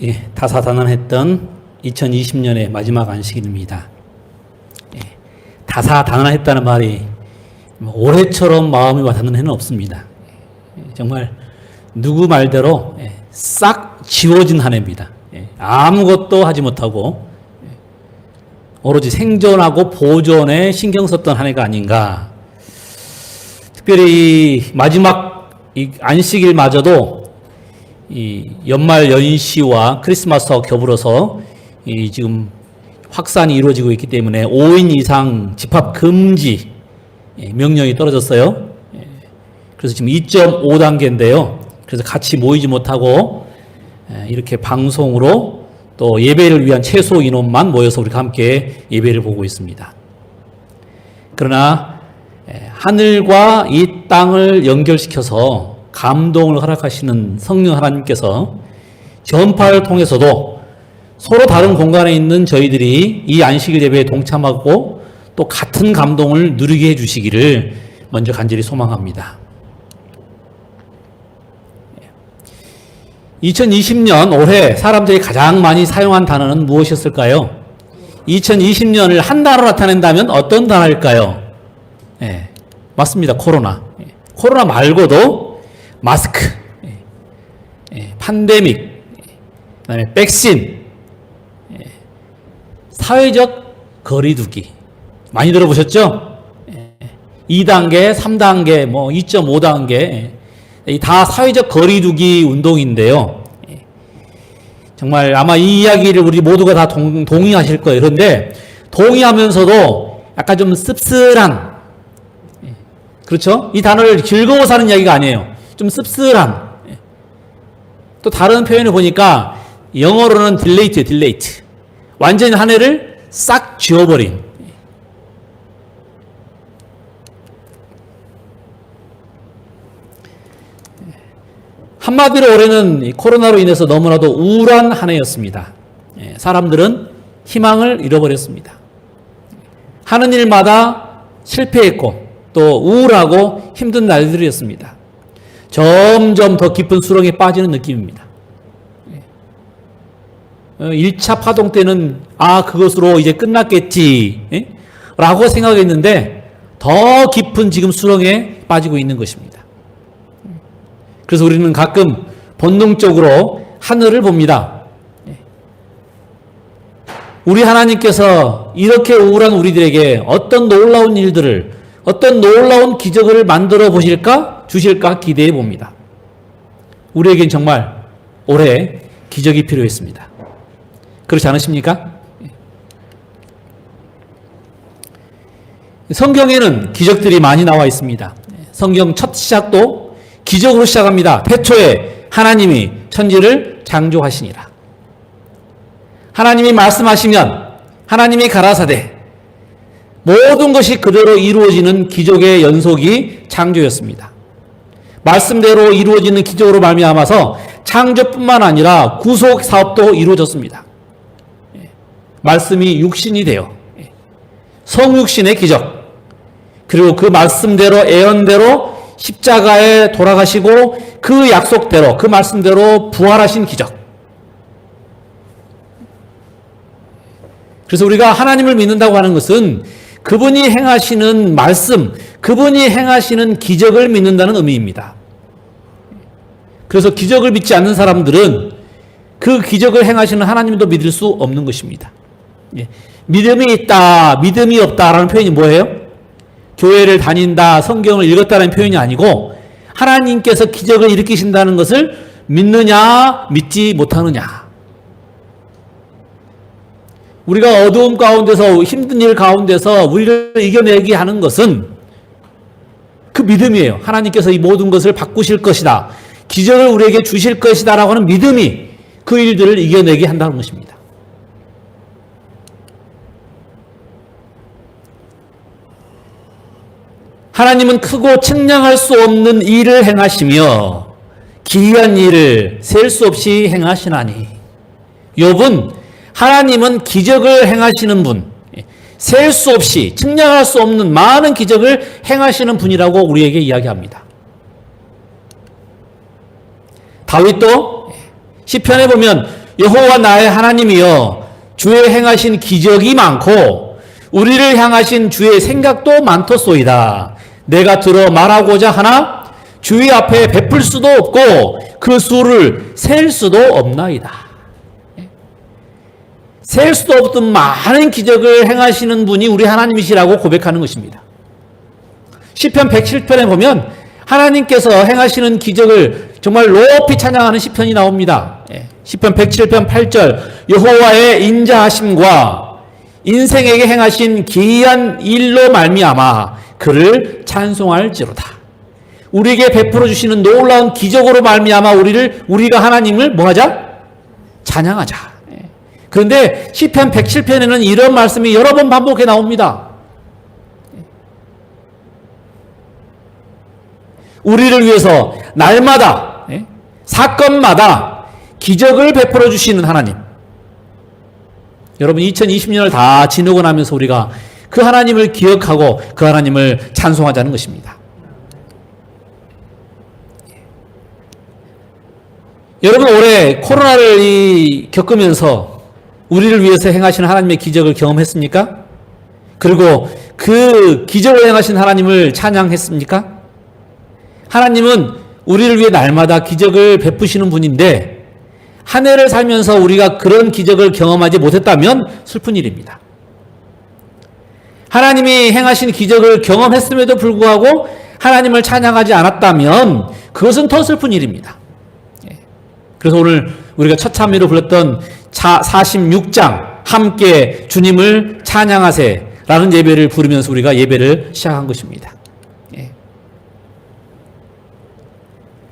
예, 다사다난했던 2020년의 마지막 안식일입니다. 예, 다사다난했다는 말이 올해처럼 마음이 와닿는 해는 없습니다. 정말 누구 말대로 싹 지워진 한 해입니다. 아무것도 하지 못하고 오로지 생존하고 보존에 신경 썼던 한 해가 아닌가. 특별히 마지막 이 안식일마저도 이 연말 연시와 크리스마스와 겨불어서 이 지금 확산이 이루어지고 있기 때문에 5인 이상 집합 금지 명령이 떨어졌어요. 그래서 지금 2.5단계인데요. 그래서 같이 모이지 못하고 이렇게 방송으로 또 예배를 위한 최소 인원만 모여서 우리가 함께 예배를 보고 있습니다. 그러나 하늘과 이 땅을 연결시켜서 감동을 허락하시는 성령 하나님께서 전파를 통해서도 서로 다른 공간에 있는 저희들이 이 안식일 예배에 동참하고 또 같은 감동을 누리게 해주시기를 먼저 간절히 소망합니다. 2020년 올해 사람들이 가장 많이 사용한 단어는 무엇이었을까요? 2020년을 한 단어로 나타낸다면 어떤 단어일까요? 네, 맞습니다. 코로나. 코로나 말고도 마스크, 팬데믹, 그다음에 백신, 사회적 거리두기 많이 들어보셨죠? 2단계, 3단계, 뭐 2.5단계 다 사회적 거리두기 운동인데요. 정말 아마 이 이야기를 우리 모두가 다 동의하실 거예요. 그런데 동의하면서도 약간 좀 씁쓸한, 그렇죠? 이 단어를 즐거워서 하는 이야기가 아니에요. 좀 씁쓸한. 또 다른 표현을 보니까 영어로는 딜레이트. 완전히 한 해를 싹 지워버린. 한마디로 올해는 코로나로 인해서 너무나도 우울한 한 해였습니다. 사람들은 희망을 잃어버렸습니다. 하는 일마다 실패했고 또 우울하고 힘든 날들이었습니다. 점점 더 깊은 수렁에 빠지는 느낌입니다. 1차 파동 때는 그것으로 이제 끝났겠지 라고 생각했는데 더 깊은 지금 수렁에 빠지고 있는 것입니다. 그래서 우리는 가끔 본능적으로 하늘을 봅니다. 우리 하나님께서 이렇게 우울한 우리들에게 어떤 놀라운 일들을, 어떤 놀라운 기적을 만들어 주실까 기대해 봅니다. 우리에겐 정말 올해 기적이 필요했습니다. 그렇지 않으십니까? 성경에는 기적들이 많이 나와 있습니다. 성경 첫 시작도 기적으로 시작합니다. 태초에 하나님이 천지를 창조하시니라. 하나님이 말씀하시면 하나님이 가라사대 모든 것이 그대로 이루어지는 기적의 연속이 창조였습니다. 말씀대로 이루어지는 기적으로 말미암아서 창조뿐만 아니라 구속 사업도 이루어졌습니다. 말씀이 육신이 되어 성육신의 기적, 그리고 그 말씀대로 예언대로 십자가에 돌아가시고 그 약속대로 그 말씀대로 부활하신 기적. 그래서 우리가 하나님을 믿는다고 하는 것은 그분이 행하시는 말씀, 그분이 행하시는 기적을 믿는다는 의미입니다. 그래서 기적을 믿지 않는 사람들은 그 기적을 행하시는 하나님도 믿을 수 없는 것입니다. 믿음이 있다, 믿음이 없다라는 표현이 뭐예요? 교회를 다닌다, 성경을 읽었다는 표현이 아니고 하나님께서 기적을 일으키신다는 것을 믿느냐, 믿지 못하느냐. 우리가 어두움 가운데서 힘든 일 가운데서 우리를 이겨내게 하는 것은 그 믿음이에요. 하나님께서 이 모든 것을 바꾸실 것이다, 기적을 우리에게 주실 것이다 라고 하는 믿음이 그 일들을 이겨내게 한다는 것입니다. 하나님은 크고 측량할 수 없는 일을 행하시며 기이한 일을 셀 수 없이 행하시나니. 욥은 하나님은 기적을 행하시는 분, 셀 수 없이 측량할 수 없는 많은 기적을 행하시는 분이라고 우리에게 이야기합니다. 다윗도 시편에 보면 여호와 나의 하나님이여 주의 행하신 기적이 많고 우리를 향하신 주의 생각도 많도소이다. 내가 들어 말하고자 하나 주의 앞에 베풀 수도 없고 그 수를 셀 수도 없나이다. 셀 수도 없던 많은 기적을 행하시는 분이 우리 하나님이시라고 고백하는 것입니다. 시편 107편에 보면 하나님께서 행하시는 기적을 정말 높이 찬양하는 시편이 나옵니다. 시편 107편 8절 여호와의 인자하심과 인생에게 행하신 기이한 일로 말미암아 그를 찬송할지로다. 우리에게 베풀어 주시는 놀라운 기적으로 말미암아 우리가 하나님을 뭐하자? 찬양하자. 그런데 시편 107편에는 이런 말씀이 여러 번 반복해 나옵니다. 우리를 위해서 날마다 사건마다 기적을 베풀어 주시는 하나님. 여러분 2020년을 다 지나고 나면서 우리가 그 하나님을 기억하고 그 하나님을 찬송하자는 것입니다. 여러분 올해 코로나를 겪으면서 우리를 위해서 행하시는 하나님의 기적을 경험했습니까? 그리고 그 기적을 행하신 하나님을 찬양했습니까? 하나님은 우리를 위해 날마다 기적을 베푸시는 분인데 한 해를 살면서 우리가 그런 기적을 경험하지 못했다면 슬픈 일입니다. 하나님이 행하신 기적을 경험했음에도 불구하고 하나님을 찬양하지 않았다면 그것은 더 슬픈 일입니다. 그래서 오늘 우리가 처참히로 불렀던 46장 함께 주님을 찬양하세 라는 예배를 부르면서 우리가 예배를 시작한 것입니다.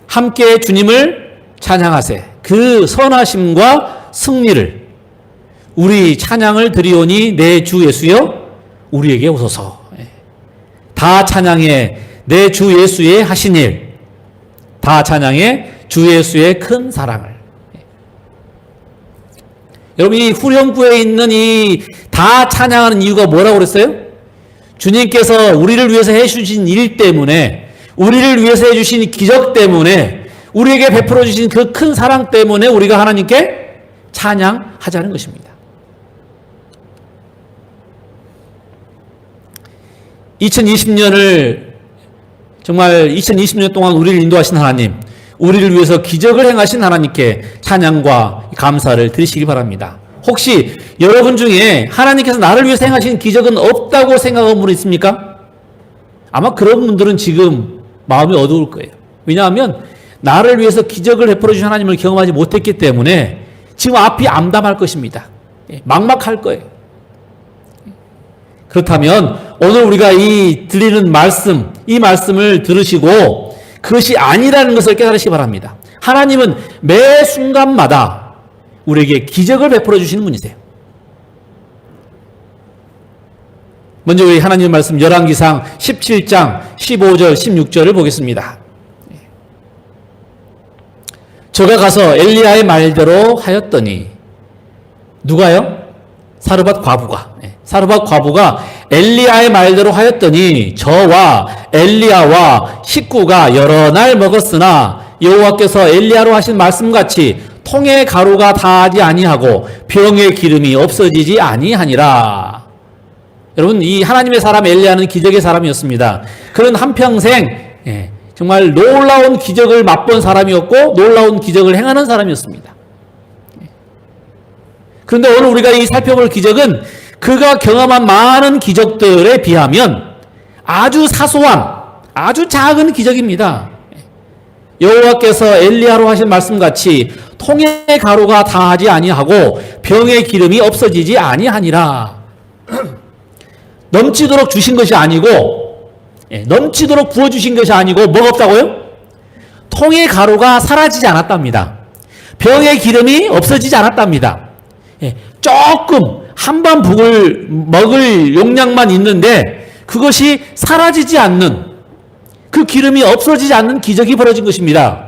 함께 주님을 찬양하세. 그 선하심과 승리를 우리 찬양을 드리오니 내 주 예수여 우리에게 오소서. 다 찬양해 내 주 예수의 하신 일. 다 찬양해 주 예수의 큰 사랑을. 여러분 이 후렴구에 있는 이 다 찬양하는 이유가 뭐라고 그랬어요? 주님께서 우리를 위해서 해주신 일 때문에 우리를 위해서 해주신 기적 때문에 우리에게 베풀어 주신 그 큰 사랑 때문에 우리가 하나님께 찬양하자는 것입니다. 2020년을 정말 2020년 동안 우리를 인도하신 하나님, 우리를 위해서 기적을 행하신 하나님께 찬양과 감사를 드리시기 바랍니다. 혹시 여러분 중에 하나님께서 나를 위해서 행하신 기적은 없다고 생각하는 분 있습니까? 아마 그런 분들은 지금 마음이 어두울 거예요. 왜냐하면 나를 위해서 기적을 베풀어 주신 하나님을 경험하지 못했기 때문에 지금 앞이 암담할 것입니다. 막막할 거예요. 그렇다면 오늘 우리가 들리는 말씀, 이 말씀을 들으시고 그것이 아니라는 것을 깨달으시기 바랍니다. 하나님은 매 순간마다 우리에게 기적을 베풀어 주시는 분이세요. 먼저 우리 하나님의 말씀 열왕기상 17장 15절 16절을 보겠습니다. 저가 가서 엘리야의 말대로 하였더니 누가요? 사르밧 과부가. 사르밧 과부가 엘리야의 말대로 하였더니 저와 엘리야와 식구가 여러 날 먹었으나 여호와께서 엘리야로 하신 말씀같이 통의 가루가 다하지 아니하고 병의 기름이 없어지지 아니하니라. 여러분 이 하나님의 사람 엘리야는 기적의 사람이었습니다. 그는 한평생 정말 놀라운 기적을 맛본 사람이었고 놀라운 기적을 행하는 사람이었습니다. 그런데 오늘 우리가 이 살펴볼 기적은 그가 경험한 많은 기적들에 비하면 아주 사소한 아주 작은 기적입니다. 여호와께서 엘리야로 하신 말씀같이 통의 가루가 다하지 아니하고 병의 기름이 없어지지 아니하니라. 넘치도록 주신 것이 아니고 넘치도록 부어주신 것이 아니고 뭐가 없다고요? 통의 가루가 사라지지 않았답니다. 병의 기름이 없어지지 않았답니다. 조금 한반 북을 먹을 용량만 있는데 그것이 사라지지 않는 그 기름이 없어지지 않는 기적이 벌어진 것입니다.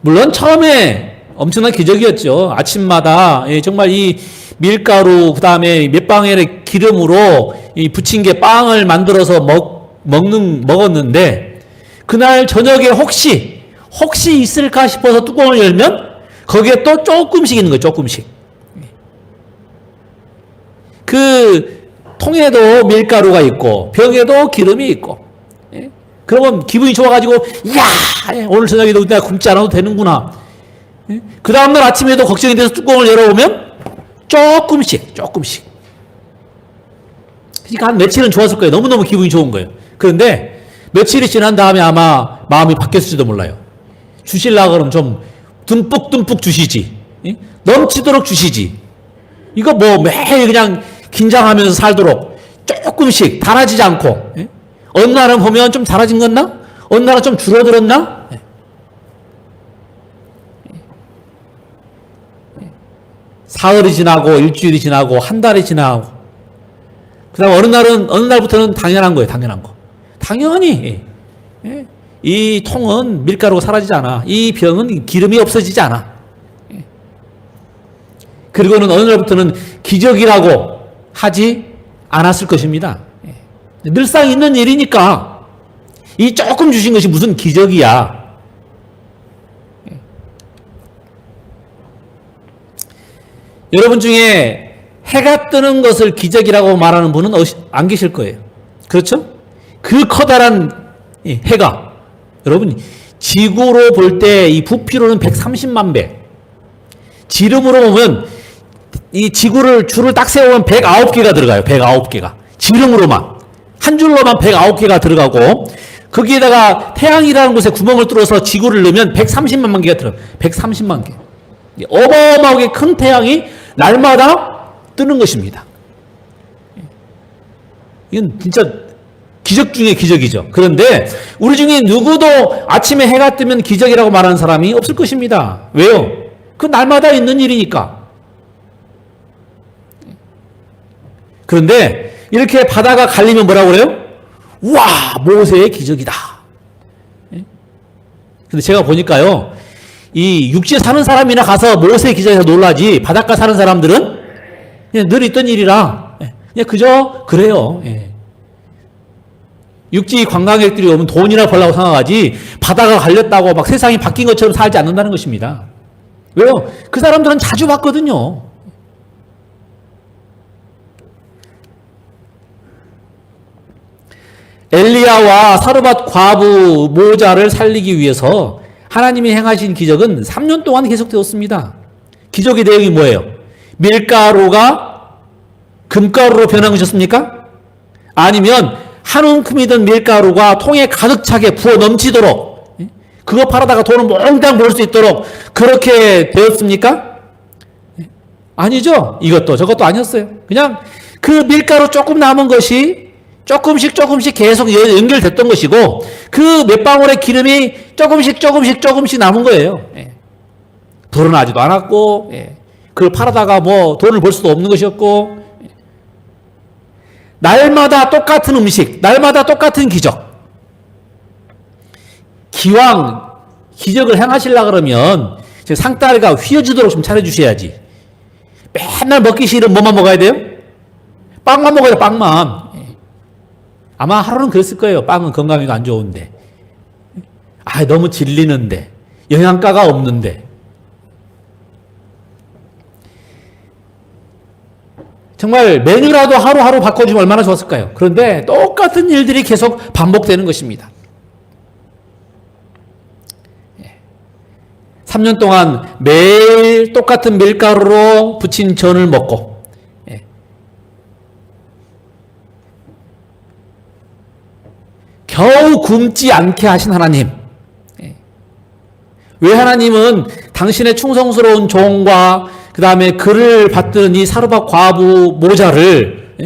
물론 처음에 엄청난 기적이었죠. 아침마다 정말 이 밀가루 그다음에 몇 방울의 기름으로 이 부침개 빵을 만들어서 먹었는데 그날 저녁에 혹시 있을까 싶어서 뚜껑을 열면 거기에 또 조금씩 있는 거예요. 조금씩. 그 통에도 밀가루가 있고 병에도 기름이 있고. 그러면 기분이 좋아가지고 야 오늘 저녁에도 내가 굶지 않아도 되는구나. 그 다음날 아침에도 걱정이 돼서 뚜껑을 열어보면 조금씩. 그러니까 한 며칠은 좋았을 거예요. 너무너무 기분이 좋은 거예요. 그런데 며칠이 지난 다음에 아마 마음이 바뀌었을지도 몰라요. 주실라 그러면 좀 듬뿍 주시지. 넘치도록 주시지. 이거 뭐 매일 그냥 긴장하면서 살도록 조금씩 달아지지 않고. 어느 날은 보면 좀 달아진 건나? 어느 날은 좀 줄어들었나? 사흘이 지나고 일주일이 지나고 한 달이 지나고 그다음 어느 날부터는 당연한 거예요. 당연한 거. 당연히 이 통은 밀가루가 사라지지 않아. 이 병은 기름이 없어지지 않아. 그리고는 어느 날부터는 기적이라고 하지 않았을 것입니다. 늘상 있는 일이니까 이 조금 주신 것이 무슨 기적이야. 여러분 중에 해가 뜨는 것을 기적이라고 말하는 분은 안 계실 거예요. 그렇죠? 그 커다란 해가 여러분 지구로 볼 때 이 부피로는 130만 배, 지름으로 보면 이 지구를 줄을 딱 세우면 109개가 들어가요. 109개가 지름으로만 한 줄로만 109개가 들어가고 거기에다가 태양이라는 곳에 구멍을 뚫어서 지구를 넣으면 130만 개가 들어가요. 130만 개. 어마어마하게 큰 태양이 날마다 뜨는 것입니다. 이건 진짜 기적 중에 기적이죠. 그런데 우리 중에 누구도 아침에 해가 뜨면 기적이라고 말하는 사람이 없을 것입니다. 왜요? 그 날마다 있는 일이니까. 그런데 이렇게 바다가 갈리면 뭐라고 그래요? 와, 모세의 기적이다. 근데 제가 보니까요, 이 육지에 사는 사람이나 가서 모세의 기적에서 놀라지 바닷가 사는 사람들은 그냥 늘 있던 일이라 그냥 그저 그래요. 육지 관광객들이 오면 돈이나 벌라고 생각하지 바다가 갈렸다고 막 세상이 바뀐 것처럼 살지 않는다는 것입니다. 왜요? 그 사람들은 자주 봤거든요. 엘리야와 사르밧 과부 모자를 살리기 위해서 하나님이 행하신 기적은 3년 동안 계속되었습니다. 기적의 내용이 뭐예요? 밀가루가 금가루로 변한 것이었습니까? 아니면 한 움큼이던 밀가루가 통에 가득 차게 부어 넘치도록 그거 팔아다가 돈을 몽땅 벌 수 있도록 그렇게 되었습니까? 아니죠. 이것도 저것도 아니었어요. 그냥 그 밀가루 조금 남은 것이 조금씩 계속 연결됐던 것이고 그 몇 방울의 기름이 조금씩 남은 거예요. 불어나지도 않았고 그걸 팔아다가 뭐 돈을 벌 수도 없는 것이었고 날마다 똑같은 음식, 날마다 똑같은 기적. 기왕 기적을 행하시려고 그러면 상다리가 휘어지도록 좀 차려주셔야지. 맨날 먹기 싫으면 뭐만 먹어야 돼요? 빵만 먹어야 돼, 빵만. 아마 하루는 그랬을 거예요. 빵은 건강에 안 좋은데. 너무 질리는데. 영양가가 없는데. 정말 메뉴라도 하루하루 바꿔주면 얼마나 좋았을까요? 그런데 똑같은 일들이 계속 반복되는 것입니다. 3년 동안 매일 똑같은 밀가루로 부친 전을 먹고 겨우 굶지 않게 하신 하나님. 왜 하나님은 당신의 충성스러운 종과 그 다음에 그를 받든 이 사르밧 과부 모자를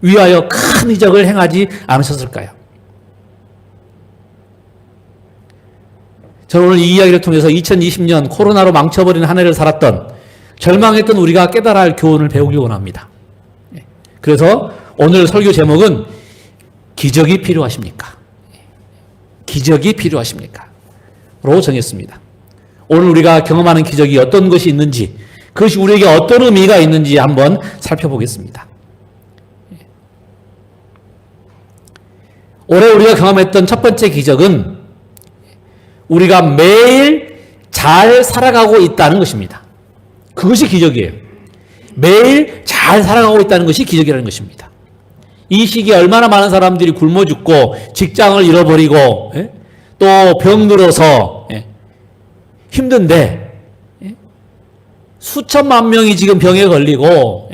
위하여 큰 이적을 행하지 않으셨을까요? 저는 오늘 이 이야기를 통해서 2020년 코로나로 망쳐버린 한 해를 살았던 절망했던 우리가 깨달아야 할 교훈을 배우기 원합니다. 그래서 오늘 설교 제목은 기적이 필요하십니까? 기적이 필요하십니까? 로 정했습니다. 오늘 우리가 경험하는 기적이 어떤 것이 있는지 그것이 우리에게 어떤 의미가 있는지 한번 살펴보겠습니다. 올해 우리가 경험했던 첫 번째 기적은 우리가 매일 잘 살아가고 있다는 것입니다. 그것이 기적이에요. 매일 잘 살아가고 있다는 것이 기적이라는 것입니다. 이 시기에 얼마나 많은 사람들이 굶어 죽고 직장을 잃어버리고 또 병들어서 힘든데 수천만 명이 지금 병에 걸리고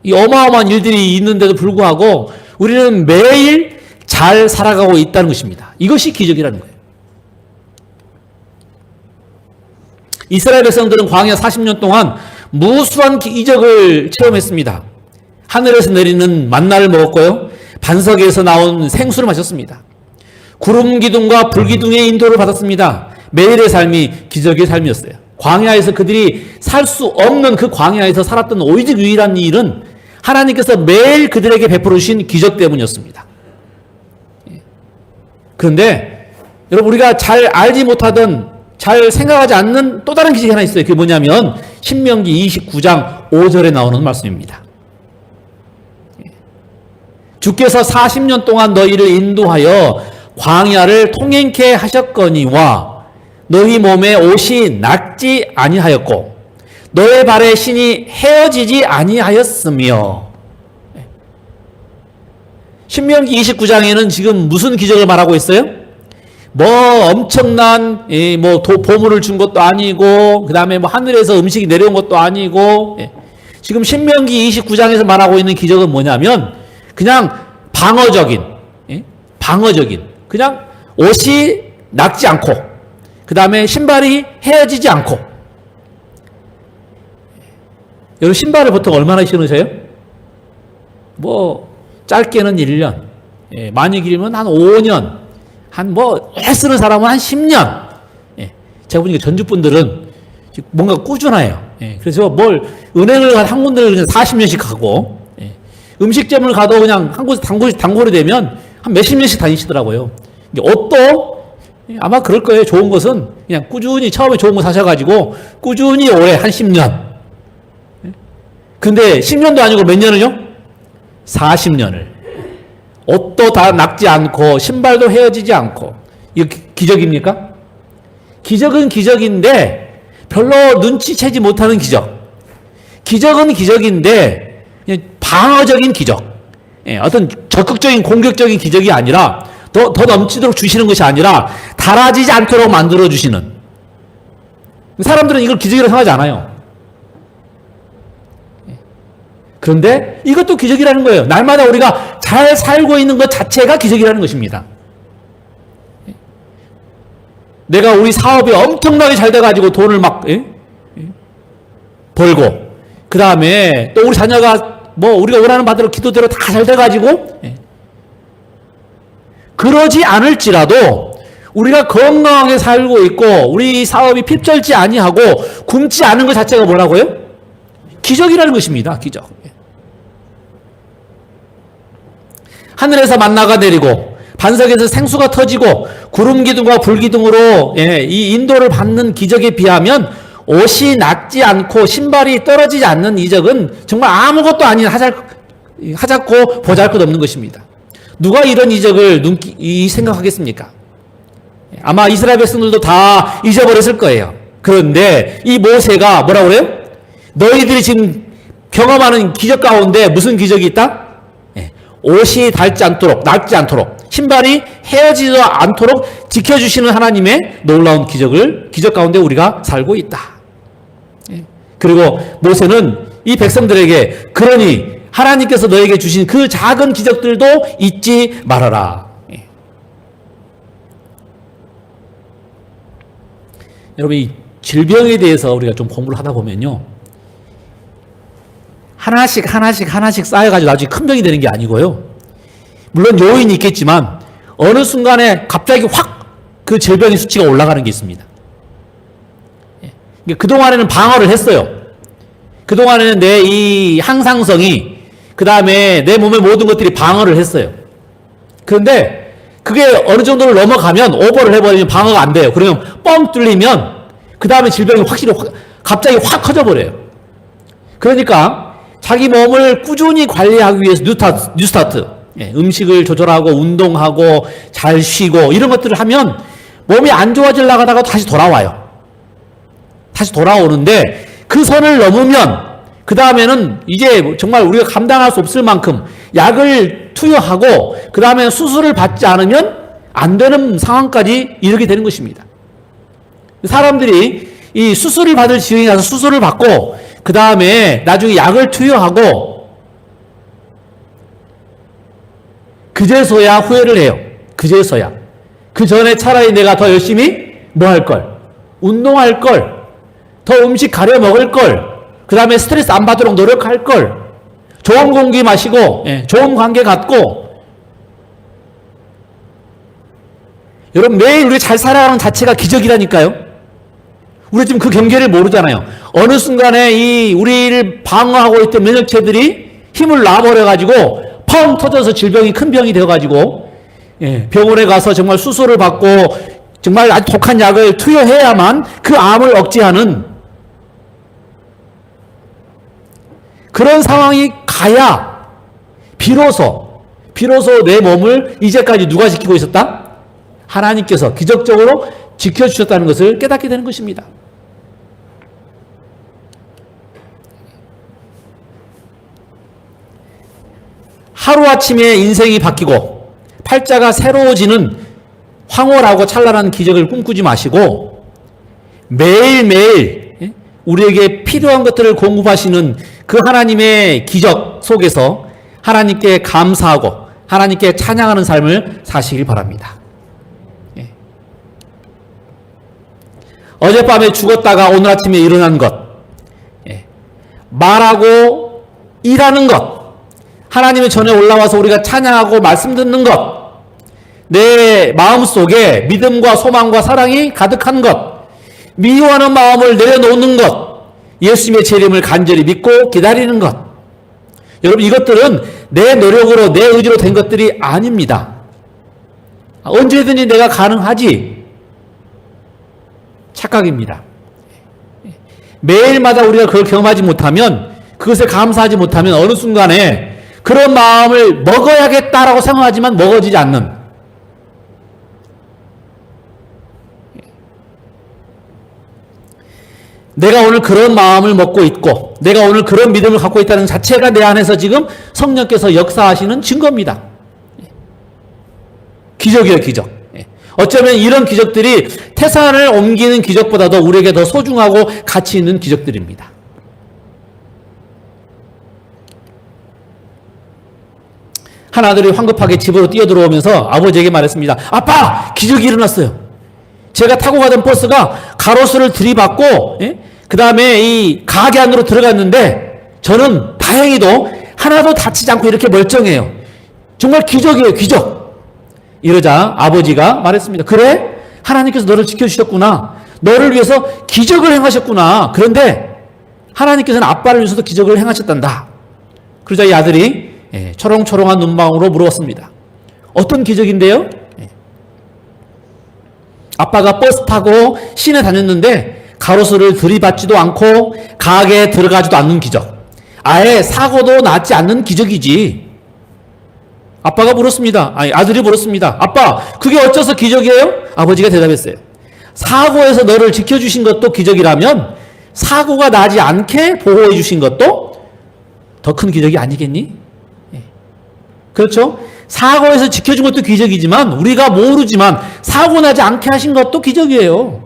이 어마어마한 일들이 있는데도 불구하고 우리는 매일 잘 살아가고 있다는 것입니다. 이것이 기적이라는 거예요. 이스라엘 백성들은 광야 40년 동안 무수한 이적을 체험했습니다. 하늘에서 내리는 만나를 먹었고요. 반석에서 나온 생수를 마셨습니다. 구름 기둥과 불 기둥의 인도를 받았습니다. 매일의 삶이 기적의 삶이었어요. 광야에서 그들이 살 수 없는 그 광야에서 살았던 오직 유일한 일은 하나님께서 매일 그들에게 베풀어 주신 기적 때문이었습니다. 그런데 여러분, 우리가 잘 알지 못하던, 잘 생각하지 않는 또 다른 기적이 하나 있어요. 그게 뭐냐면 신명기 29장 5절에 나오는 말씀입니다. 주께서 40년 동안 너희를 인도하여 광야를 통행케 하셨거니와 너희 몸에 옷이 낫지 아니하였고 너의 발에 신이 헤어지지 아니하였으며. 신명기 29장에는 지금 무슨 기적을 말하고 있어요? 뭐 엄청난 보물을 준 것도 아니고 그 다음에 뭐 하늘에서 음식이 내려온 것도 아니고 지금 신명기 29장에서 말하고 있는 기적은 뭐냐면 그냥 방어적인 그냥 옷이 낫지 않고 그 다음에 신발이 헤어지지 않고. 여러분, 신발을 보통 얼마나 신으세요? 뭐 짧게는 1년, 많이 길면 한 5년, 오래 쓰는 사람은 한 10년. 제가 보니까 전주분들은 뭔가 꾸준해요. 그래서 은행을 한 군데를 그냥 40년씩 가고, 음식점을 가도 그냥 한 곳에 단골이 되면 한 몇십 년씩 다니시더라고요. 옷도 아마 그럴 거예요. 좋은 것은 그냥 꾸준히 처음에 좋은 거 사셔가지고 꾸준히 오래 한 10년. 근데 10년도 아니고 몇 년을요? 40년을. 옷도 다 낫지 않고 신발도 헤어지지 않고. 이거 기적입니까? 기적은 기적인데 별로 눈치채지 못하는 기적. 기적은 기적인데 방어적인 기적. 어떤 적극적인 공격적인 기적이 아니라 더 넘치도록 주시는 것이 아니라 달아지지 않도록 만들어주시는. 사람들은 이걸 기적이라고 생각하지 않아요. 그런데 이것도 기적이라는 거예요. 날마다 우리가 잘 살고 있는 것 자체가 기적이라는 것입니다. 내가 우리 사업이 엄청나게 잘 돼가지고 돈을 막 벌고 그 다음에 또 우리 자녀가 우리가 원하는 바대로 기도대로 다 잘 돼가지고 그러지 않을지라도 우리가 건강하게 살고 있고 우리 사업이 핍절지 아니하고 굶지 않은 것 자체가 뭐라고요? 기적이라는 것입니다. 기적. 하늘에서 만나가 내리고 반석에서 생수가 터지고 구름 기둥과 불 기둥으로 이 인도를 받는 기적에 비하면 옷이 낫지 않고 신발이 떨어지지 않는 이적은 정말 아무것도 아닌 하찮고 보잘것없는 것입니다. 누가 이런 이적을 생각하겠습니까? 아마 이스라엘 백성들도 다 잊어버렸을 거예요. 그런데 이 모세가 뭐라고 그래요? 너희들이 지금 경험하는 기적 가운데 무슨 기적이 있다? 옷이 닳지 않도록, 낫지 않도록, 신발이 헤어지지 않도록 지켜주시는 하나님의 놀라운 기적 가운데 우리가 살고 있다. 그리고 모세는 이 백성들에게 그러니 하나님께서 너에게 주신 그 작은 기적들도 잊지 말아라. 여러분, 이 질병에 대해서 우리가 좀 공부를 하다 보면요, 하나씩 쌓여가지고 나중에 큰 병이 되는 게 아니고요. 물론 요인이 있겠지만 어느 순간에 갑자기 확 그 질병의 수치가 올라가는 게 있습니다. 그동안에는 방어를 했어요. 그동안에는 내 이 항상성이, 그 다음에 내 몸의 모든 것들이 방어를 했어요. 그런데 그게 어느 정도를 넘어가면, 오버를 해버리면 방어가 안 돼요. 그러면 뻥 뚫리면 그 다음에 질병이 갑자기 확 커져버려요. 그러니까 자기 몸을 꾸준히 관리하기 위해서 뉴스타트, 음식을 조절하고 운동하고 잘 쉬고 이런 것들을 하면 몸이 안 좋아지려고 하다가 다시 돌아와요. 다시 돌아오는데 그 선을 넘으면 그 다음에는 이제 정말 우리가 감당할 수 없을 만큼 약을 투여하고 그 다음에 수술을 받지 않으면 안 되는 상황까지 이르게 되는 것입니다. 사람들이 이 수술을 받을 지경에 가서 수술을 받고 그 다음에 나중에 약을 투여하고 그제서야 후회를 해요. 그제서야. 그 전에 차라리 내가 더 열심히 뭐 할 걸? 운동할 걸. 더 음식 가려 먹을 걸. 그 다음에 스트레스 안 받도록 노력할 걸. 좋은 공기 마시고 좋은 관계 갖고. 여러분 매일 우리가 잘 살아가는 자체가 기적이라니까요. 우리 지금 그 경계를 모르잖아요. 어느 순간에 이 우리를 방어하고 있던 면역체들이 힘을 놔버려가지고 펑 터져서 질병이 큰 병이 되어가지고 병원에 가서 정말 수술을 받고 정말 아주 독한 약을 투여해야만 그 암을 억제하는 그런 상황이 가야 비로소 내 몸을 이제까지 누가 지키고 있었다? 하나님께서 기적적으로 지켜주셨다는 것을 깨닫게 되는 것입니다. 하루아침에 인생이 바뀌고 팔자가 새로워지는 황홀하고 찬란한 기적을 꿈꾸지 마시고 매일매일 우리에게 필요한 것들을 공급하시는 그 하나님의 기적 속에서 하나님께 감사하고 하나님께 찬양하는 삶을 사시길 바랍니다. 어젯밤에 죽었다가 오늘 아침에 일어난 것, 말하고 일하는 것, 하나님의 전에 올라와서 우리가 찬양하고 말씀 듣는 것, 내 마음속에 믿음과 소망과 사랑이 가득한 것, 미워하는 마음을 내려놓는 것, 예수님의 재림을 간절히 믿고 기다리는 것. 여러분 이것들은 내 노력으로 내 의지로 된 것들이 아닙니다. 언제든지 내가 가능하지. 착각입니다. 매일마다 우리가 그걸 경험하지 못하면 그것에 감사하지 못하면 어느 순간에 그런 마음을 먹어야겠다라고 생각하지만 먹어지지 않는 내가 오늘 그런 마음을 먹고 있고 내가 오늘 그런 믿음을 갖고 있다는 자체가 내 안에서 지금 성령께서 역사하시는 증거입니다. 기적이에요, 기적. 어쩌면 이런 기적들이 태산을 옮기는 기적보다도 우리에게 더 소중하고 가치 있는 기적들입니다. 한 아들이 황급하게 집으로 뛰어들어오면서 아버지에게 말했습니다. 아빠! 기적이 일어났어요. 제가 타고 가던 버스가 가로수를 들이받고 그 다음에 이 가게 안으로 들어갔는데 저는 다행히도 하나도 다치지 않고 이렇게 멀쩡해요. 정말 기적이에요, 기적. 이러자 아버지가 말했습니다. 그래? 하나님께서 너를 지켜주셨구나. 너를 위해서 기적을 행하셨구나. 그런데 하나님께서는 아빠를 위해서도 기적을 행하셨단다. 그러자 이 아들이 초롱초롱한 눈망울로 물었습니다. 어떤 기적인데요? 아빠가 버스 타고 시내 다녔는데 가로수를 들이받지도 않고 가게에 들어가지도 않는 기적. 아예 사고도 나지 않는 기적이지. 아빠가 물었습니다. 아니, 아들이 물었습니다. 아빠, 그게 어째서 기적이에요? 아버지가 대답했어요. 사고에서 너를 지켜주신 것도 기적이라면 사고가 나지 않게 보호해 주신 것도 더 큰 기적이 아니겠니? 그렇죠? 사고에서 지켜준 것도 기적이지만 우리가 모르지만 사고 나지 않게 하신 것도 기적이에요.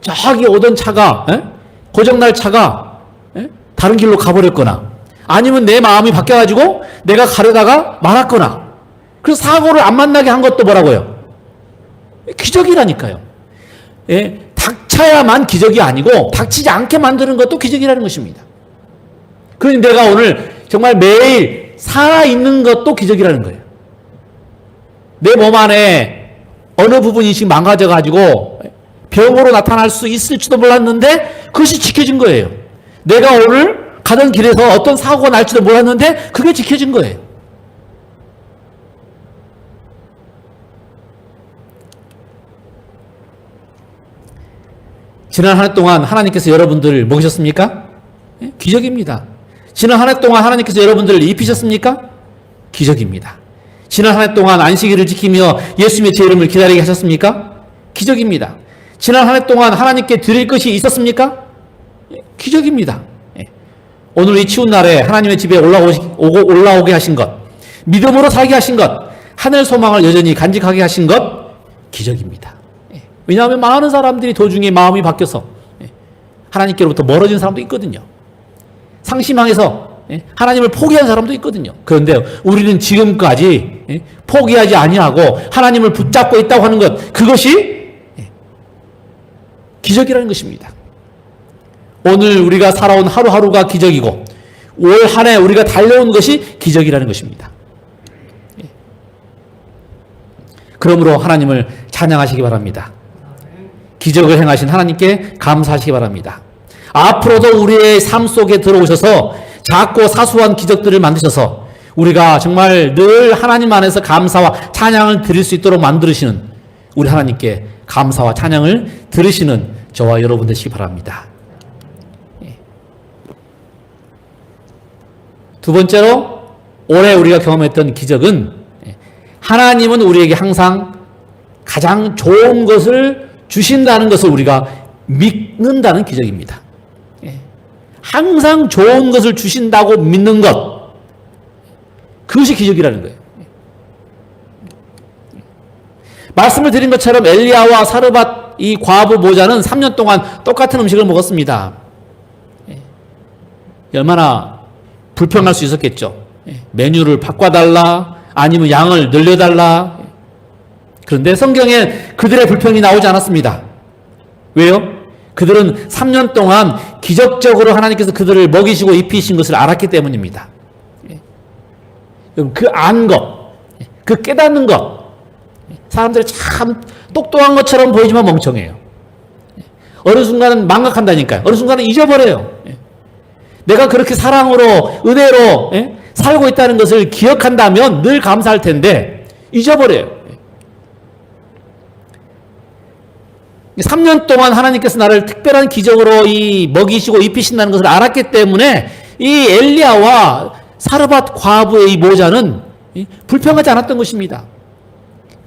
저기 오던 차가 고장날 차가 다른 길로 가버렸거나 아니면 내 마음이 바뀌어가지고 내가 가려다가 말았거나 그래서 사고를 안 만나게 한 것도 뭐라고요? 기적이라니까요. 닥쳐야만 기적이 아니고 닥치지 않게 만드는 것도 기적이라는 것입니다. 그러니 내가 오늘 정말 매일 살아있는 것도 기적이라는 거예요. 내 몸 안에 어느 부분이 지금 망가져가지고 병으로 나타날 수 있을지도 몰랐는데 그것이 지켜진 거예요. 내가 오늘 가던 길에서 어떤 사고가 날지도 몰랐는데 그게 지켜진 거예요. 지난 한 해 동안 하나님께서 여러분들을 먹이셨습니까? 기적입니다. 지난 한 해 동안 하나님께서 여러분들을 입히셨습니까? 기적입니다. 지난 한 해 동안 안식일을 지키며 예수님의 제 이름을 기다리게 하셨습니까? 기적입니다. 지난 한 해 동안 하나님께 드릴 것이 있었습니까? 기적입니다. 오늘 이 추운 날에 하나님의 집에 올라오게 하신 것, 믿음으로 살게 하신 것, 하늘 소망을 여전히 간직하게 하신 것, 기적입니다. 왜냐하면 많은 사람들이 도중에 마음이 바뀌어서 하나님께로부터 멀어진 사람도 있거든요. 상심하면서 하나님을 포기한 사람도 있거든요. 그런데 우리는 지금까지 포기하지 아니하고 하나님을 붙잡고 있다고 하는 것, 그것이 기적이라는 것입니다. 오늘 우리가 살아온 하루하루가 기적이고 올 한 해 우리가 달려온 것이 기적이라는 것입니다. 그러므로 하나님을 찬양하시기 바랍니다. 기적을 행하신 하나님께 감사하시기 바랍니다. 앞으로도 우리의 삶 속에 들어오셔서 작고 사소한 기적들을 만드셔서 우리가 정말 늘 하나님 안에서 감사와 찬양을 드릴 수 있도록 만드시는 우리 하나님께 감사와 찬양을 들으시는 저와 여러분 되시기 바랍니다. 두 번째로 올해 우리가 경험했던 기적은 하나님은 우리에게 항상 가장 좋은 것을 주신다는 것을 우리가 믿는다는 기적입니다. 항상 좋은 것을 주신다고 믿는 것, 그것이 기적이라는 거예요. 말씀을 드린 것처럼 엘리야와 사르밧 이 과부 모자는 3년 동안 똑같은 음식을 먹었습니다. 얼마나 불평할 수 있었겠죠. 메뉴를 바꿔달라, 아니면 양을 늘려달라. 그런데 성경에 그들의 불평이 나오지 않았습니다. 왜요? 그들은 3년 동안 기적적으로 하나님께서 그들을 먹이시고 입히신 것을 알았기 때문입니다. 그 안 것, 그 깨닫는 것, 사람들이 참 똑똑한 것처럼 보이지만 멍청해요. 어느 순간은 망각한다니까요. 어느 순간은 잊어버려요. 내가 그렇게 사랑으로, 은혜로 살고 있다는 것을 기억한다면 늘 감사할 텐데 잊어버려요. 3년 동안 하나님께서 나를 특별한 기적으로 먹이시고 입히신다는 것을 알았기 때문에 이 엘리야와 사르밧 과부의 이 모자는 불평하지 않았던 것입니다.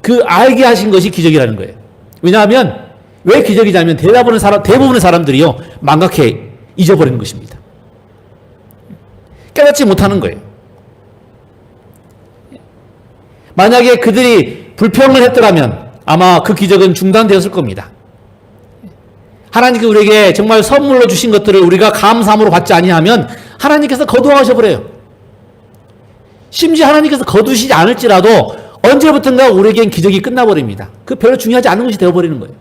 그 알게 하신 것이 기적이라는 거예요. 왜냐하면 왜 기적이냐면 대부분의 사람들이요 망각해 잊어버리는 것입니다. 깨닫지 못하는 거예요. 만약에 그들이 불평을 했더라면 아마 그 기적은 중단되었을 겁니다. 하나님께서 우리에게 정말 선물로 주신 것들을 우리가 감사함으로 받지 아니하면 하나님께서 거두어가셔 버려요. 심지어 하나님께서 거두시지 않을지라도 언제부턴가 우리에겐 기적이 끝나버립니다. 그 별로 중요하지 않은 것이 되어버리는 거예요.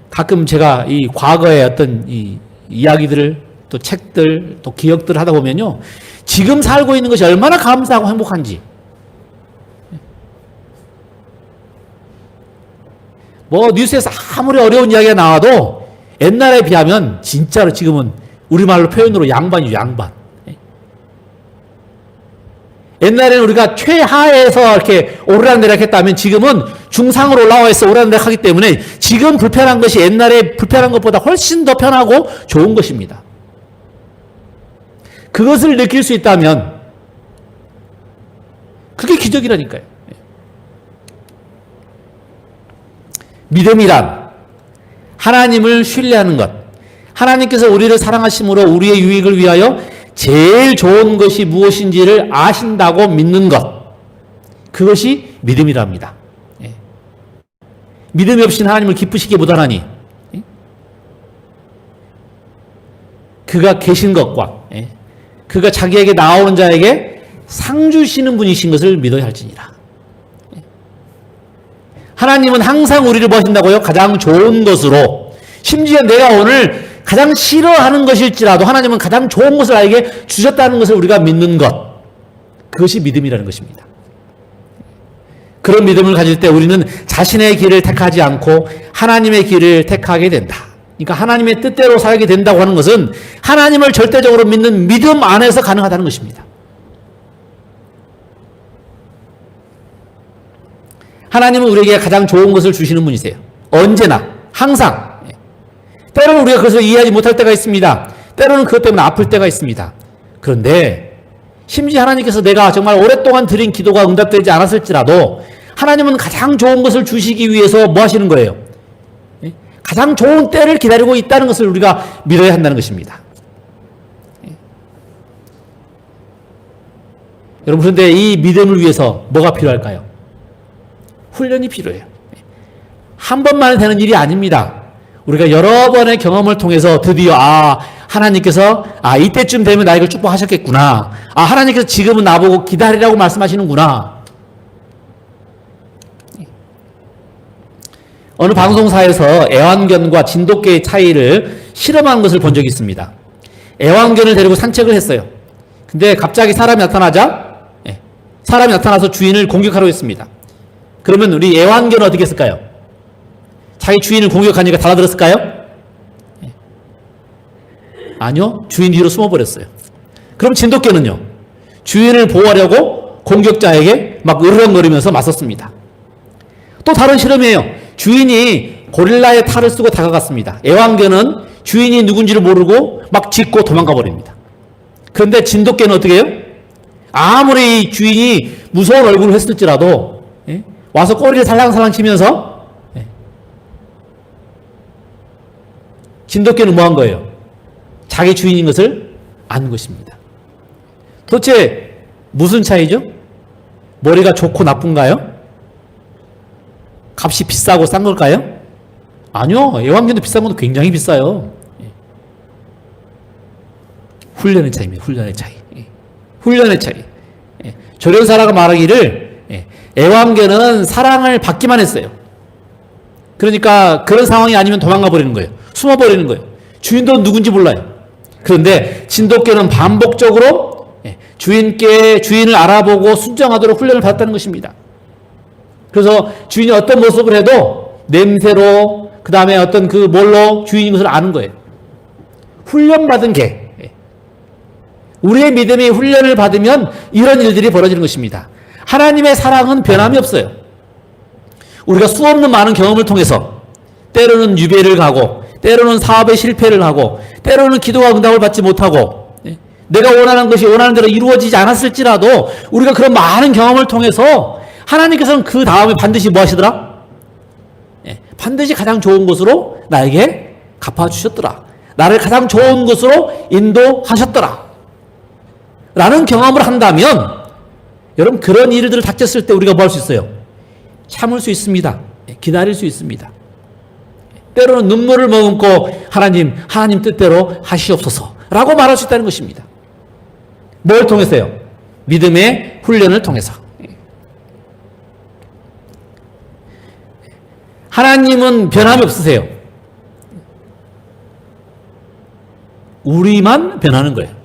가끔 제가 이 과거의 어떤 이 이야기들을 또 책들 또 기억들을 하다 보면요, 지금 살고 있는 것이 얼마나 감사하고 행복한지, 뭐 뉴스에서 아무리 어려운 이야기가 나와도 옛날에 비하면 진짜로 지금은 우리말로 표현으로 양반이죠, 양반. 옛날에는 우리가 최하에서 이렇게 오르락내락 했다면 지금은 중상으로 올라와 있어 오르락내락 하기 때문에 지금 불편한 것이 옛날에 불편한 것보다 훨씬 더 편하고 좋은 것입니다. 그것을 느낄 수 있다면 그게 기적이라니까요. 믿음이란 하나님을 신뢰하는 것, 하나님께서 우리를 사랑하심으로 우리의 유익을 위하여 제일 좋은 것이 무엇인지를 아신다고 믿는 것, 그것이 믿음이랍니다. 믿음이 없이는 하나님을 기쁘시게 못하나니 그가 계신 것과 그가 자기에게 나오는 자에게 상 주시는 분이신 것을 믿어야 할지니라. 하나님은 항상 우리를 뭐 하신다고요? 가장 좋은 것으로, 심지어 내가 오늘 가장 싫어하는 것일지라도 하나님은 가장 좋은 것을 나에게 주셨다는 것을 우리가 믿는 것, 그것이 믿음이라는 것입니다. 그런 믿음을 가질 때 우리는 자신의 길을 택하지 않고 하나님의 길을 택하게 된다. 그러니까 하나님의 뜻대로 살게 된다고 하는 것은 하나님을 절대적으로 믿는 믿음 안에서 가능하다는 것입니다. 하나님은 우리에게 가장 좋은 것을 주시는 분이세요. 언제나, 항상. 때로는 우리가 그것을 이해하지 못할 때가 있습니다. 때로는 그것 때문에 아플 때가 있습니다. 그런데 심지어 하나님께서 내가 정말 오랫동안 드린 기도가 응답되지 않았을지라도 하나님은 가장 좋은 것을 주시기 위해서 뭐 하시는 거예요? 가장 좋은 때를 기다리고 있다는 것을 우리가 믿어야 한다는 것입니다. 여러분, 그런데 이 믿음을 위해서 뭐가 필요할까요? 훈련이 필요해요. 한 번만에 되는 일이 아닙니다. 우리가 여러 번의 경험을 통해서 드디어 하나님께서 이때쯤 되면 나 이걸 축복하셨겠구나. 하나님께서 지금은 나보고 기다리라고 말씀하시는구나. 어느 방송사에서 애완견과 진돗개의 차이를 실험한 것을 본 적이 있습니다. 애완견을 데리고 산책을 했어요. 근데 갑자기 사람이 나타나서 주인을 공격하려고 했습니다. 그러면 우리 애완견은 어떻게 했을까요? 자기 주인을 공격하니까 달아들었을까요? 아니요. 주인 뒤로 숨어버렸어요. 그럼 진돗개는요? 주인을 보호하려고 공격자에게 막 으르렁거리면서 맞섰습니다. 또 다른 실험이에요. 주인이 고릴라의 탈을 쓰고 다가갔습니다. 애완견은 주인이 누군지를 모르고 막 짖고 도망가 버립니다. 그런데 진돗개는 어떻게 해요? 아무리 주인이 무서운 얼굴을 했을지라도 와서 꼬리를 살랑살랑 치면서 진돗개는 뭐 한 거예요? 자기 주인인 것을 안 것입니다. 도대체 무슨 차이죠? 머리가 좋고 나쁜가요? 값이 비싸고 싼 걸까요? 아니요. 애완견도 비싼 것도 굉장히 비싸요. 훈련의 차이입니다. 훈련의 차이. 훈련의 차이. 조련사라가 말하기를 애완견은 사랑을 받기만 했어요. 그러니까 그런 상황이 아니면 도망가 버리는 거예요. 숨어 버리는 거예요. 주인도 누군지 몰라요. 그런데 진돗개는 반복적으로 주인을 알아보고 순종하도록 훈련을 받았다는 것입니다. 그래서 주인이 어떤 모습을 해도 냄새로, 그 다음에 어떤 그 뭘로 주인인 것을 아는 거예요. 훈련받은 개. 우리의 믿음이 훈련을 받으면 이런 일들이 벌어지는 것입니다. 하나님의 사랑은 변함이 없어요. 우리가 수없는 많은 경험을 통해서 때로는 유배를 가고, 때로는 사업에 실패를 하고, 때로는 기도가 응답을 받지 못하고, 내가 원하는 것이 원하는 대로 이루어지지 않았을지라도 우리가 그런 많은 경험을 통해서 하나님께서는 그 다음에 반드시 뭐 하시더라? 반드시 가장 좋은 것으로 나에게 갚아주셨더라. 나를 가장 좋은 것으로 인도하셨더라. 라는 경험을 한다면 여러분, 그런 일들을 닥쳤을 때 우리가 뭐 할 수 있어요? 참을 수 있습니다. 기다릴 수 있습니다. 때로는 눈물을 머금고 하나님 뜻대로 하시옵소서 라고 말할 수 있다는 것입니다. 뭘 통해서요? 믿음의 훈련을 통해서. 하나님은 변함이 없으세요. 우리만 변하는 거예요.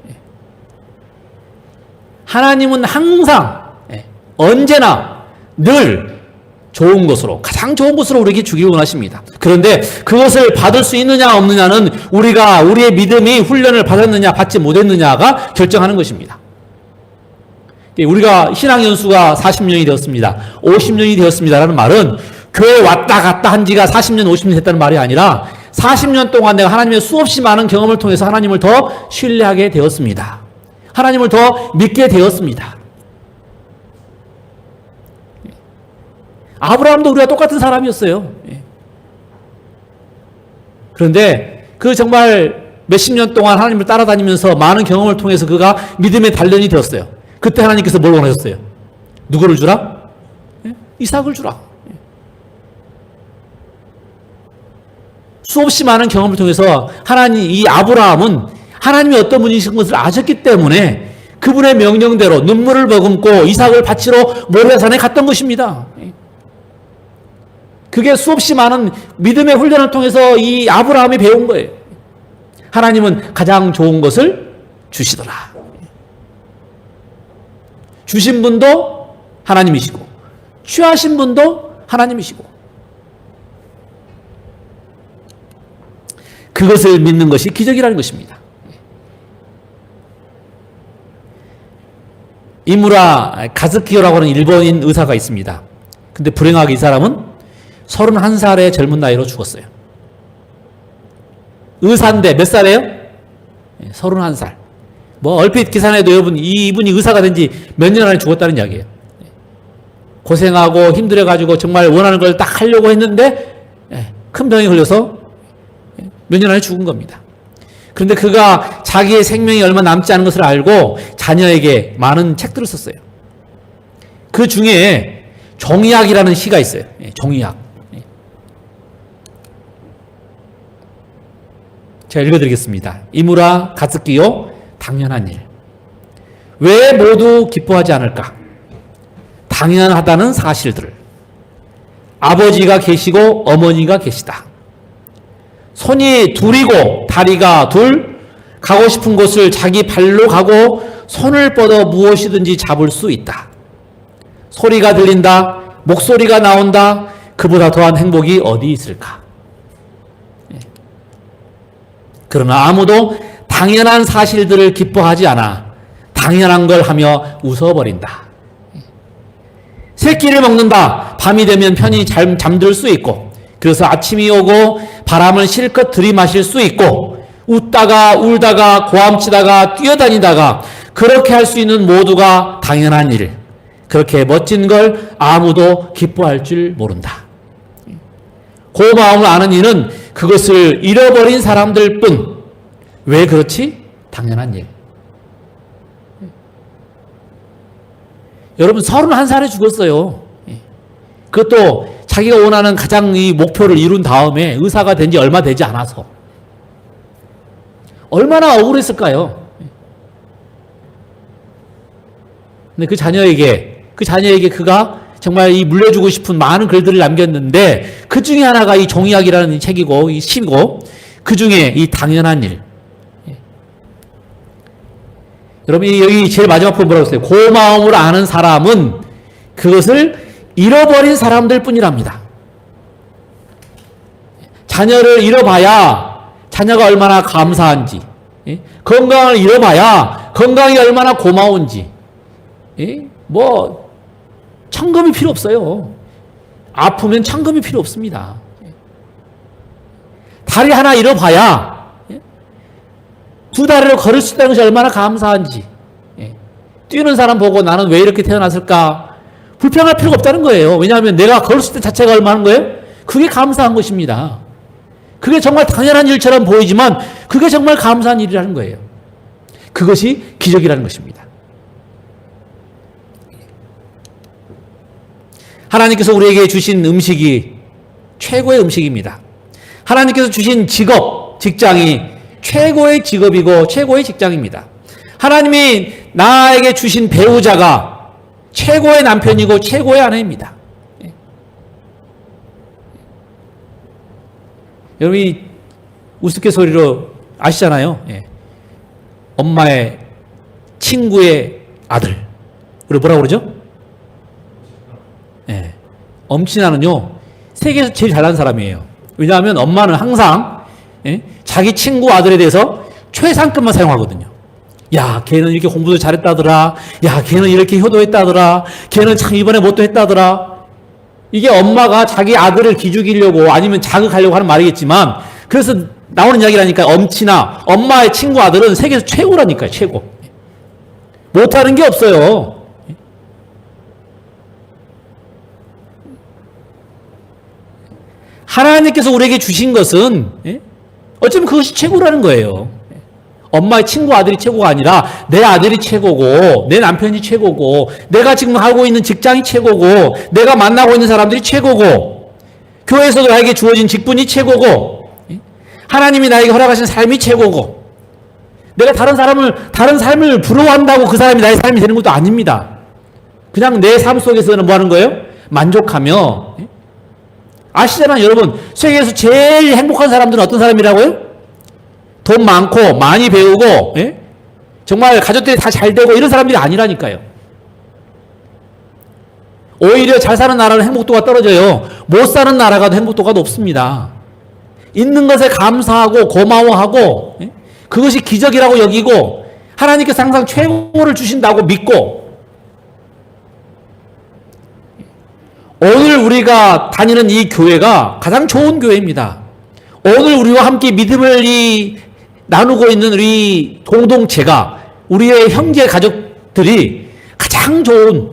하나님은 항상 언제나 늘 좋은 것으로, 가장 좋은 것으로 우리에게 주기를 원하십니다. 그런데 그것을 받을 수 있느냐 없느냐는 우리의 믿음이 훈련을 받았느냐 받지 못했느냐가 결정하는 것입니다. 우리가 신앙 연수가 40년이 되었습니다. 50년이 되었습니다라는 말은 교회 왔다 갔다 한 지가 40년, 50년 됐다는 말이 아니라 40년 동안 내가 하나님의 수없이 많은 경험을 통해서 하나님을 더 신뢰하게 되었습니다. 하나님을 더 믿게 되었습니다. 아브라함도 우리가 똑같은 사람이었어요. 그런데 그 정말 몇십 년 동안 하나님을 따라다니면서 많은 경험을 통해서 그가 믿음의 단련이 되었어요. 그때 하나님께서 뭘 원하셨어요? 누구를 주라? 이삭을 주라. 수없이 많은 경험을 통해서 이 아브라함은 하나님이 어떤 분이신 것을 아셨기 때문에 그분의 명령대로 눈물을 머금고 이삭을 바치러 모리아산에 갔던 것입니다. 그게 수없이 많은 믿음의 훈련을 통해서 이 아브라함이 배운 거예요. 하나님은 가장 좋은 것을 주시더라. 주신 분도 하나님이시고 취하신 분도 하나님이시고 그것을 믿는 것이 기적이라는 것입니다. 이무라 가즈키요라고 하는 일본인 의사가 있습니다. 근데 불행하게 이 사람은 31살의 젊은 나이로 죽었어요. 의사인데 몇 살이에요? 31살. 뭐 얼핏 계산해도 여러분 이분이 의사가 된 지 몇 년 안에 죽었다는 이야기예요. 고생하고 힘들어가지고 정말 원하는 걸 딱 하려고 했는데 큰 병에 걸려서 몇 년 안에 죽은 겁니다. 그런데 그가 자기의 생명이 얼마 남지 않은 것을 알고 자녀에게 많은 책들을 썼어요. 그 중에 종이약이라는 시가 있어요. 종이약. 제가 읽어드리겠습니다. 이무라 가츠키요 당연한 일. 왜 모두 기뻐하지 않을까? 당연하다는 사실들을. 아버지가 계시고 어머니가 계시다. 손이 둘이고 다리가 둘, 가고 싶은 곳을 자기 발로 가고 손을 뻗어 무엇이든지 잡을 수 있다. 소리가 들린다. 목소리가 나온다. 그보다 더한 행복이 어디 있을까? 그러나 아무도 당연한 사실들을 기뻐하지 않아 당연한 걸 하며 웃어버린다. 새끼를 먹는다. 밤이 되면 편히 잠들 수 있고, 그래서 아침이 오고 바람을 실컷 들이마실 수 있고, 웃다가 울다가 고함치다가 뛰어다니다가 그렇게 할 수 있는 모두가 당연한 일. 그렇게 멋진 걸 아무도 기뻐할 줄 모른다. 그 마음을 아는 이는 그것을 잃어버린 사람들 뿐. 왜 그렇지? 당연한 일. 여러분 31살에 죽었어요. 그것도 자기가 원하는 가장 이 목표를 이룬 다음에 의사가 된 지 얼마 되지 않아서. 얼마나 억울했을까요? 근데 그 자녀에게 그가 정말 이 물려주고 싶은 많은 글들을 남겼는데 그 중에 하나가 이 종이약이라는 책이고 이 시고 그 중에 이 당연한 일. 여러분 여기 제일 마지막 부분 뭐라고 했어요? 그 마음으로 아는 사람은 그것을 잃어버린 사람들 뿐이랍니다. 자녀를 잃어봐야 자녀가 얼마나 감사한지, 건강을 잃어봐야 건강이 얼마나 고마운지, 뭐 천금이 필요 없어요. 아프면 천금이 필요 없습니다. 다리 하나 잃어봐야 두 다리를 걸을 수 있다는 것이 얼마나 감사한지, 뛰는 사람 보고 나는 왜 이렇게 태어났을까 불평할 필요가 없다는 거예요. 왜냐하면 내가 걸을 수 있는 자체가 얼마나 거예요? 그게 감사한 것입니다. 그게 정말 당연한 일처럼 보이지만 그게 정말 감사한 일이라는 거예요. 그것이 기적이라는 것입니다. 하나님께서 우리에게 주신 음식이 최고의 음식입니다. 하나님께서 주신 직업, 직장이 최고의 직업이고 최고의 직장입니다. 하나님이 나에게 주신 배우자가 최고의 남편이고 최고의 아내입니다. 여러분이 우스갯소리로 아시잖아요. 엄마의 친구의 아들. 그리고 뭐라고 그러죠? 엄친아는요, 세계에서 제일 잘난 사람이에요. 왜냐하면 엄마는 항상 자기 친구 아들에 대해서 최상급만 사용하거든요. 야, 걔는 이렇게 공부도 잘했다더라. 야, 걔는 이렇게 효도했다더라. 걔는 참 이번에 뭣도 했다더라. 이게 엄마가 자기 아들을 기죽이려고 아니면 자극하려고 하는 말이겠지만, 그래서 나오는 이야기라니까. 엄친아, 엄마의 친구 아들은 세계에서 최고라니까요. 최고. 못하는 게 없어요. 하나님께서 우리에게 주신 것은 어쩌면 그것이 최고라는 거예요. 엄마의 친구 아들이 최고가 아니라 내 아들이 최고고, 내 남편이 최고고, 내가 지금 하고 있는 직장이 최고고, 내가 만나고 있는 사람들이 최고고, 교회에서도 나에게 주어진 직분이 최고고, 하나님이 나에게 허락하신 삶이 최고고, 내가 다른 삶을 부러워한다고 그 사람이 나의 삶이 되는 것도 아닙니다. 그냥 내 삶 속에서는 뭐 하는 거예요? 만족하며. 아시잖아요, 여러분. 세계에서 제일 행복한 사람들은 어떤 사람이라고요? 돈 많고 많이 배우고 정말 가족들이 다 잘 되고 이런 사람들이 아니라니까요. 오히려 잘 사는 나라는 행복도가 떨어져요. 못 사는 나라가 행복도가 높습니다. 있는 것에 감사하고 고마워하고 그것이 기적이라고 여기고 하나님께서 항상 최고를 주신다고 믿고, 오늘 우리가 다니는 이 교회가 가장 좋은 교회입니다. 오늘 우리와 함께 믿음을 나누고 있는 우리 공동체가 우리의 형제 가족들이 가장 좋은,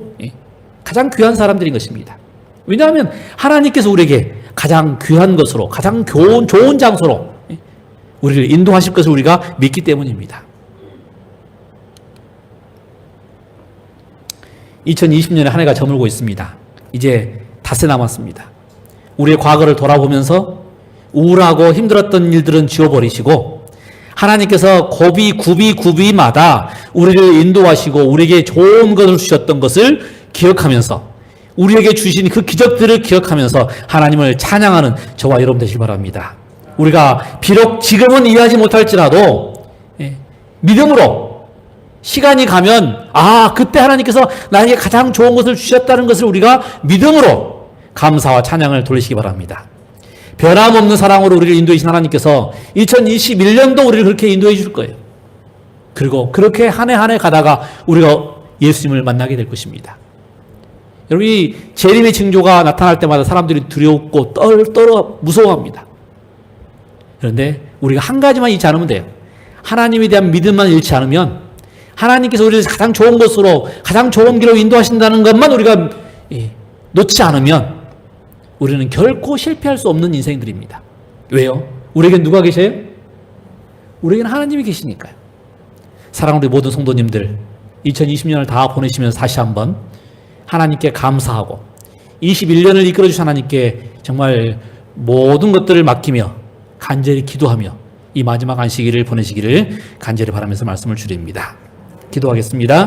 가장 귀한 사람들인 것입니다. 왜냐하면 하나님께서 우리에게 가장 귀한 것으로, 가장 좋은 장소로 우리를 인도하실 것을 우리가 믿기 때문입니다. 2020년에 한 해가 저물고 있습니다. 이제 닷새 남았습니다. 우리의 과거를 돌아보면서 우울하고 힘들었던 일들은 지워버리시고 하나님께서 구비마다 우리를 인도하시고 우리에게 좋은 것을 주셨던 것을 기억하면서 우리에게 주신 그 기적들을 기억하면서 하나님을 찬양하는 저와 여러분 되시기 바랍니다. 우리가 비록 지금은 이해하지 못할지라도 믿음으로 시간이 가면 그때 하나님께서 나에게 가장 좋은 것을 주셨다는 것을 우리가 믿음으로 감사와 찬양을 돌리시기 바랍니다. 변함없는 사랑으로 우리를 인도해 주신 하나님께서 2021년도 우리를 그렇게 인도해 줄 거예요. 그리고 그렇게 한 해 한 해 가다가 우리가 예수님을 만나게 될 것입니다. 여러분, 이 재림의 징조가 나타날 때마다 사람들이 두렵고 떨어 무서워합니다. 그런데 우리가 한 가지만 잊지 않으면 돼요. 하나님에 대한 믿음만 잃지 않으면 하나님께서 우리를 가장 좋은 곳으로, 가장 좋은 길로 인도하신다는 것만 우리가 놓지 않으면 우리는 결코 실패할 수 없는 인생들입니다. 왜요? 우리에겐 누가 계세요? 우리에겐 하나님이 계시니까요. 사랑하는 우리 모든 성도님들, 2020년을 다 보내시면서 다시 한번 하나님께 감사하고 21년을 이끌어주신 하나님께 정말 모든 것들을 맡기며 간절히 기도하며 이 마지막 안식일을 보내시기를 간절히 바라면서 말씀을 드립니다. 기도하겠습니다.